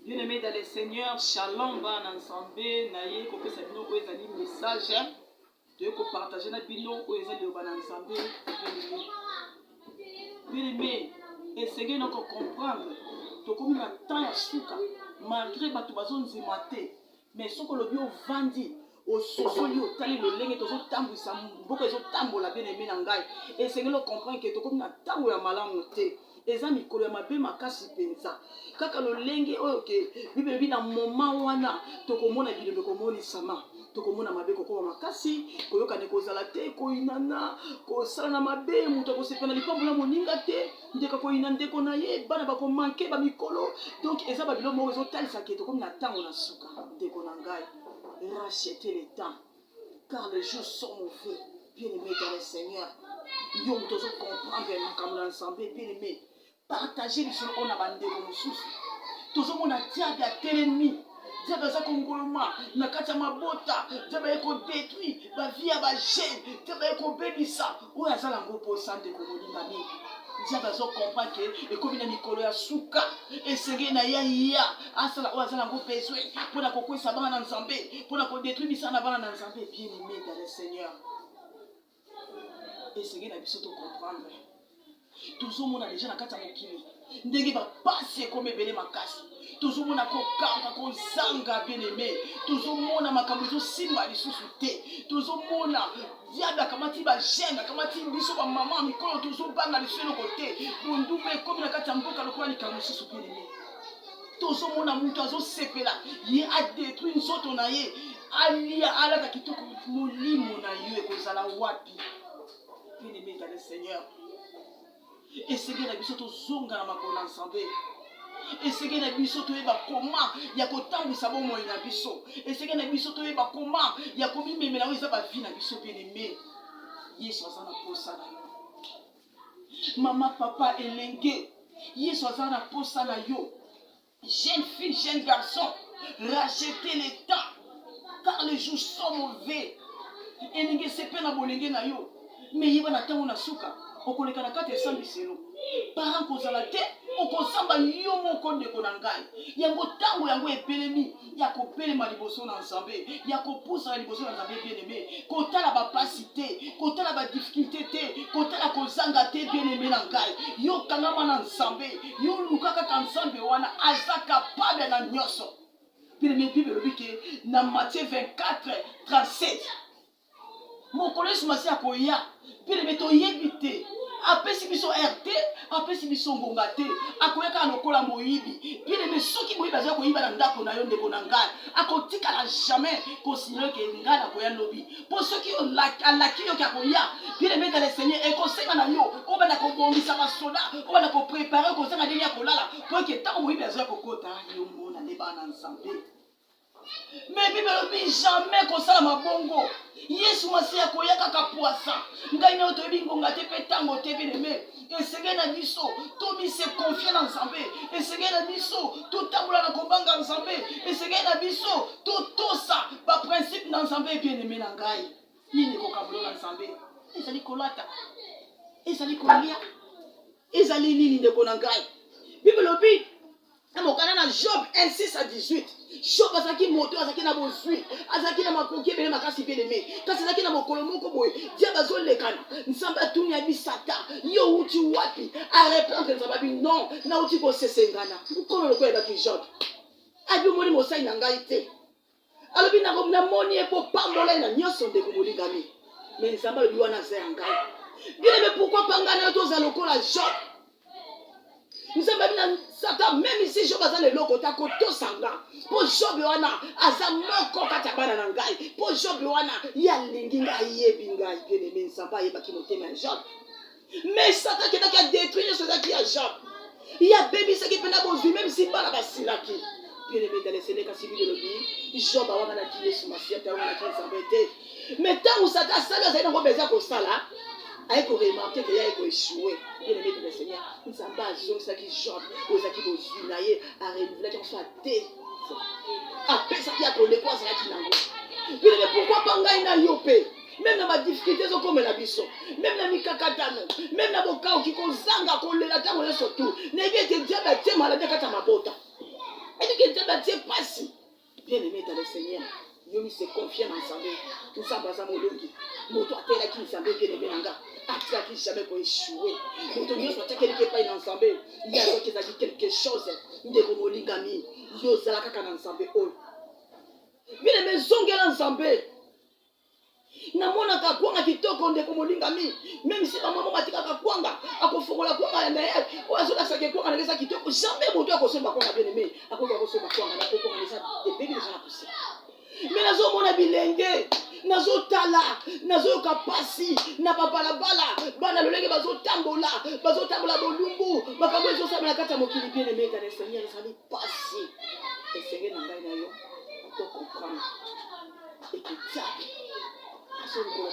Bien-aimés dans le Seigneur, shalom, ban ensemble, naye, kopé sabino, oezali message, de partager na bino, oezali ban ensemble, bien-aimés, essayez de comprendre, to comme na temps ya suka, malgré batu bazon zimate, mais ce que le bio vandi, au sosoli, au tali, le lengue, tozo tambu, sa mboko, ezo tambo la bien-aimé nangai, essayez de comprendre que to comme na tango ya malamote. Eza mikolo ya mabe makasi penza kaka lolenge oyo ke bibebi na moment wana tokomona bilembe komoni sama tokomona mabe kokoma makasi koyoka ne kozala te koinana kosala na mabe muto kosepena lipambola moninga te ndeka koina ndeko na ye bana bakomanke ba mikolo donc eza babilo moko ezotalisa ke tokomi na ntango na suka ndeko na ngai racheter le temps car les jours sont mauvais bien-aimé dans le Seigneur yo tozo comprendre makambo ensemble bien-aimé partager les choses on a bandé comme sous tous on a diable à telemi diable za kongoloma na kati ya mabota diable eko détruit ba vie ya ba jeune diable eko benisa o azala ngopo sante ko molinga ni diable zo comprendre que ekomi na mikolo ya suka esenge na ya asala o azala ngopo besoin pour na kokwesa bana na nzambe pour na ko détruire misana bana na nzambe bien aimé dans le Seigneur esenge na biso to comprendre toujours mon déjà na kata mokili ndenge ba passe comme belé makasi toujours mon akokanga ko zanga bien aimé toujours mon makambo simba lisusu te toujours mon diable akamati ba jeune akamati biso ba maman mikolo toujours banga lisusu no côté bundumbe comme na kata mboka lokola ni kamususu bien aimé toujours mon mutu azo sepela ye a détruit nzoto na ye alia ala ta kitoko molimo na yo ekozala wapi bien aimé dans le Seigneur. Et c'est que la bisoto zonga na makona ensemble. Et c'est que la bisoto eba comment ya kotambu sabo mo ina biso. Et c'est que la bisoto eba comment ya kobi memela weza ba vie na biso bien aimé. Yesu azana posa na yo. Maman papa elenge. Yesu azana posa na yo. Jeune fille, jeune garçon, rachetez le temps car les jours sont mauvais. Elenge sepe na bolenge na yo. Mais yeba na tango na suka. Okoleka na kati esambi selo parent kozala te okosamba yo moko ndeko na ngai yango tango yango epelemi ya kopelema liboso na nzambe ya kopusa liboso na nzambe bien aimé kotala bapasi te kotala badifficulté te kotala kozanga te bien aimé na ngai yo kangama na nzambe yo luka kaka nzambe wana aza capable na nyonso bien aimé bible elobi ke na Matthieu 24:37 mokolo yesu masi akoya bien aimé toyebi te apesi biso RT apesi biso ngonga te akoyaka lokola moyibi bien aimé soki moyibi aza koyiba na ndako na yo ndeko na ngai akotikala jamais considérer que ngai nakoya lobi po soki alaki yo kakoya bien aimé dans le Seigneur ekosenga na yo obana kobongisa basoda obana kopréparer kozanga ndenge ya kolala po ke ntango moyibi aza kokota yo mona leba na nzambe. Mais Bible ne jamais kosala mabongo. Yesu masi akoyaka ka poisa. Ngai na otoyebi ngonga te pe tango te bien aimé. Esenge na biso to mi se confier na Nzambe. Esenge na biso to tambola na kobanga Nzambe. Esenge na biso to tosa ba principe na Nzambe bien aimé na ngai. Nini ko kabulo na Nzambe? Ezali kolata. Ezali kolia. Ezali nini ndeko na ngai? Bible obi amokana na Job 1:6-18. Job azaki moto azaki na bozwi azaki na makoki bele makasi bien aimé kasi azaki na mokolo moko boye dia bazolekana nzambe atuni ya bisata yo uti wapi a répondre nzambe bi non na uti ko sesengana ukolo lokola baki Job abi moni mosai na ngai te alobi na moni e po pambola na nyonso de ko molingami mais nzambe alobi wana za ngai bien aimé pourquoi pangana to za lokola Job. Nous sommes même Satan, même ici, Job a le loco, ta koto sanga. Pour Job wana, aza moko katabana nangai. Pour Job wana, ya linginga yebinga bien aimé samba yeba ki motema Job. Mais Satan qui a détruit ce qui a Job. Il y a bébé ce qui peut n'a pas même si pas la basilaki. Bien aimé dans les Seigneur kasi bi de lobi, Job wana na ki Yesu masia ta wana ki samba. Mais tant où Satan sala za ngo beza ko sala. Aïe pour remarquer qu'il y a échoué. Bien aimé de le Seigneur, nous sommes pas ça qui Job, aux acquis aux unaïe, à renouveler qu'on soit dé. Après ça qui a collé quoi, c'est qui n'a pas. Bien aimé, pourquoi pas ngaïna yopé? Même dans ma difficulté, c'est comme la biso. Même dans mes kakatano, même dans mon cas qui consanga qu'on les attend, on les surtout. N'est-ce pas que Dieu m'a dit malade à ma bota. Et que Dieu batie pasi. Bien aimé dans le Seigneur. Yomi se confie en ensemble. Tout ça basa molongi. Moto atela ki ensemble bien aimé nanga. Atela ki jamais pour échouer. Moto nyo soit quelque pas en ensemble. Il y a d'autres qui a dit quelque chose. Ndeko molingami. Yo zala kaka na ensemble oh. Bien aimé zongela ensemble. Namona kakwanga kitoko ndeko molingami. Même si maman matika kakwanga akofongola kwanga ya meilleur. Oazola sake kwanga ngeza kitoko. Jamais moto akosomba kwanga bien aimé. Akoka akosomba kwanga na koko ngeza et bien déjà na poussé. Mais nazo mona bilenge, nazo tala, nazo yoka pasi, na babalabala, bana lolenge bazo tambola bolumbu, makambo ezo sabela kata mokili bien aimé dans le Seigneur, ça dit pasi. Et Seigneur na ngai na yo, to comprendre. Et que diable, aso ngolo